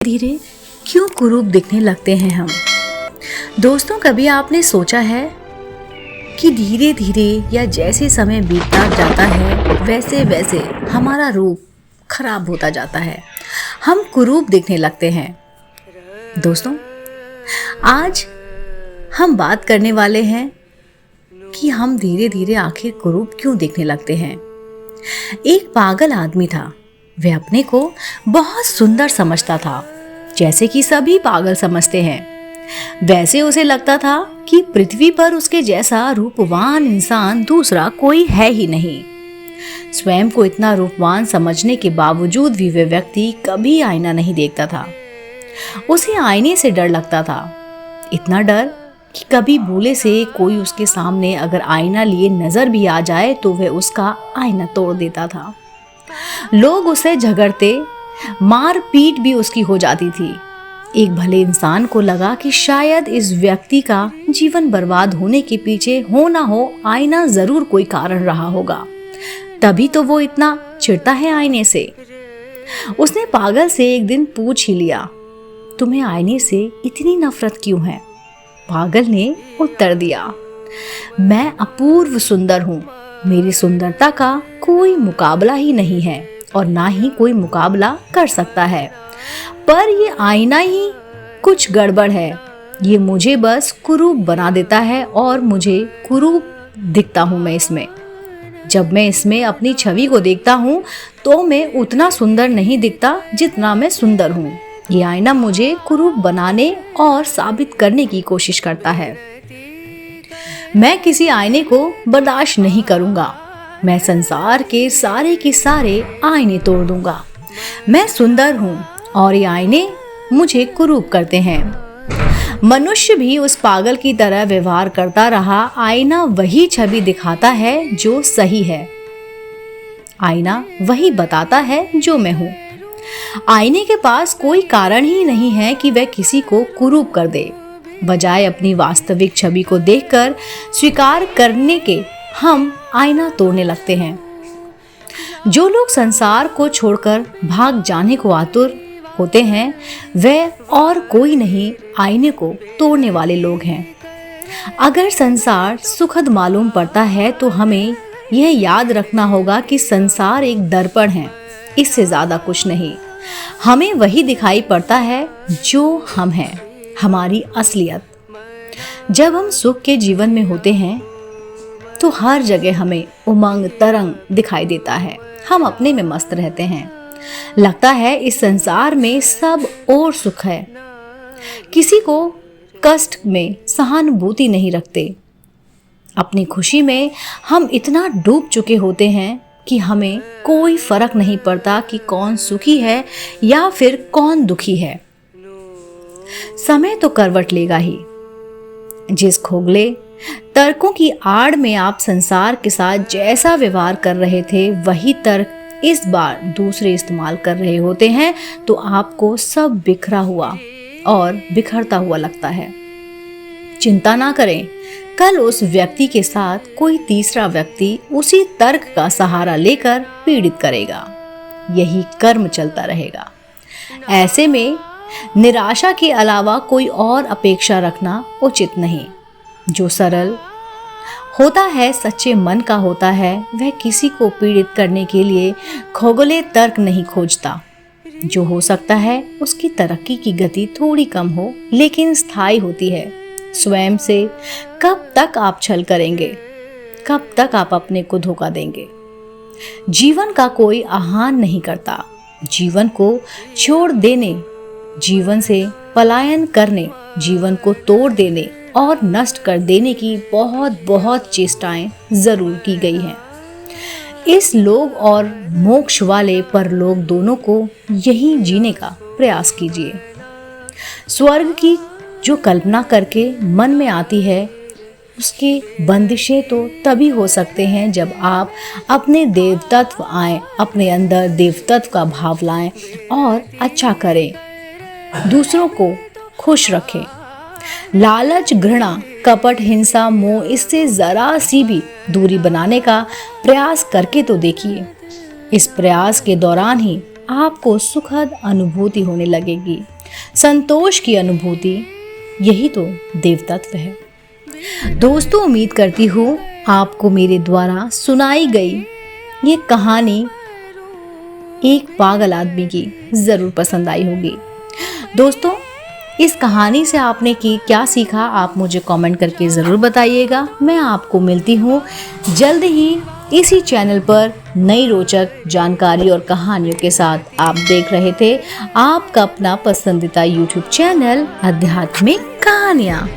धीरे क्यों कुरूप दिखने लगते हैं हम। दोस्तों, कभी आपने सोचा है कि धीरे धीरे या जैसे समय बीतता जाता है वैसे वैसे हमारा रूप खराब होता जाता है, हम कुरूप दिखने लगते हैं। दोस्तों, आज हम बात करने वाले हैं कि हम धीरे धीरे आखिर कुरूप क्यों दिखने लगते हैं। एक पागल आदमी था। वह अपने को बहुत सुंदर समझता था, जैसे कि सभी पागल समझते हैं। वैसे उसे लगता था कि पृथ्वी पर उसके जैसा रूपवान इंसान दूसरा कोई है ही नहीं। स्वयं को इतना रूपवान समझने के बावजूद भी वह व्यक्ति कभी आईना नहीं देखता था। उसे आईने से डर लगता था, इतना डर कि कभी भूले से कोई उसके सामने अगर आईना लिए नजर भी आ जाए तो वह उसका आईना तोड़ देता था। लोग उसे झगड़ते, मार पीट भी उसकी हो जाती थी। एक भले इंसान को लगा कि शायद इस व्यक्ति का जीवन बर्बाद होने के पीछे हो ना हो आईना जरूर कोई कारण रहा होगा, तभी तो वो इतना चिढ़ता है आईने से। उसने पागल से एक दिन पूछ ही लिया, तुम्हें आईने से इतनी नफरत क्यों है? पागल ने उत्तर दिया, मैं अपूर्व सुंदर हूँ, मेरी सुंदरता का कोई मुकाबला ही नहीं है और ना ही कोई मुकाबला कर सकता है। पर ये आईना ही कुछ गड़बड़ है, ये मुझे बस कुरूप बना देता है और मुझे कुरूप दिखता हूँ मैं इसमें। जब मैं इसमें अपनी छवि को देखता हूँ तो मैं उतना सुंदर नहीं दिखता जितना मैं सुंदर हूँ। ये आईना मुझे कुरूप बनाने और साबित करने की कोशिश करता है। मैं किसी आईने को बर्दाश्त नहीं करूंगा। मैं संसार के सारे आईने तोड़ दूंगा। मैं सुंदर हूं और ये आईने मुझे कुरूप करते हैं। मनुष्य भी उस पागल की तरह व्यवहार करता रहा। आईना वही छवि दिखाता है जो सही है, आईना वही बताता है जो मैं हूं। आईने के पास कोई कारण ही नहीं है कि वह किसी को कुरूप कर दे। बजाय अपनी वास्तविक छवि को देखकर स्वीकार करने के हम आईना तोड़ने लगते हैं। जो लोग संसार को छोड़कर भाग जाने को आतुर होते हैं, वे और कोई नहीं आईने को तोड़ने वाले लोग हैं। अगर संसार सुखद मालूम पड़ता है तो हमें यह याद रखना होगा कि संसार एक दर्पण है, इससे ज्यादा कुछ नहीं। हमें वही दिखाई पड़ता है जो हम हैं, हमारी असलियत। जब हम सुख के जीवन में होते हैं तो हर जगह हमें उमंग तरंग दिखाई देता है। हम अपने में मस्त रहते हैं। लगता है इस संसार में सब और सुख है। किसी को कष्ट में सहानुभूति नहीं रखते। अपनी खुशी में हम इतना डूब चुके होते हैं कि हमें कोई फर्क नहीं पड़ता कि कौन सुखी है या फिर कौन दुखी है। समय तो करवट लेगा ही। जिस खोखले तर्कों की आड़ में आप संसार के साथ जैसा व्यवहार कर रहे थे, वही तर्क इस बार दूसरे इस्तेमाल कर रहे होते हैं तो आपको सब बिखरा हुआ और बिखरता हुआ लगता है। चिंता ना करें, कल उस व्यक्ति के साथ कोई तीसरा व्यक्ति उसी तर्क का सहारा लेकर पीड़ित करेगा। यही कर्म चलता रहेगा। ऐसे में निराशा के अलावा कोई और अपेक्षा रखना उचित नहीं। जो सरल होता है, सच्चे मन का होता है, वह किसी को पीड़ित करने के लिए खोखले तर्क नहीं खोजता। जो हो सकता है उसकी तरक्की की गति थोड़ी कम हो लेकिन स्थायी होती है। स्वयं से कब तक आप छल करेंगे? कब तक आप अपने को धोखा देंगे? जीवन का कोई आह्वान नहीं करता। जीवन को छोड़ देने, जीवन से पलायन करने, जीवन को तोड़ देने और नष्ट कर देने की बहुत चेष्टाएं जरूर की गई हैं। इस लोक और मोक्ष वाले परलोक दोनों को यही जीने का प्रयास कीजिए। स्वर्ग की जो कल्पना करके मन में आती है, उसकी बंदिशें तो तभी हो सकते हैं जब आप अपने देवतत्व आए, अपने अंदर देवतत्व का भाव लाएं और अच्छा करें, दूसरों को खुश रखें। लालच, घृणा, कपट, हिंसा, मोह, इससे जरा सी भी दूरी बनाने का प्रयास करके तो देखिए। इस प्रयास के दौरान ही आपको सुखद अनुभूति होने लगेगी, संतोष की अनुभूति। यही तो देवतत्व है। दोस्तों, उम्मीद करती हूँ आपको मेरे द्वारा सुनाई गई ये कहानी एक पागल आदमी की ज़रूर पसंद आई होगी। दोस्तों, इस कहानी से आपने क्या सीखा, आप मुझे कमेंट करके ज़रूर बताइएगा। मैं आपको मिलती हूँ जल्द ही इसी चैनल पर नई रोचक जानकारी और कहानियों के साथ। आप देख रहे थे आपका अपना पसंदीदा YouTube चैनल आध्यात्मिक कहानियाँ।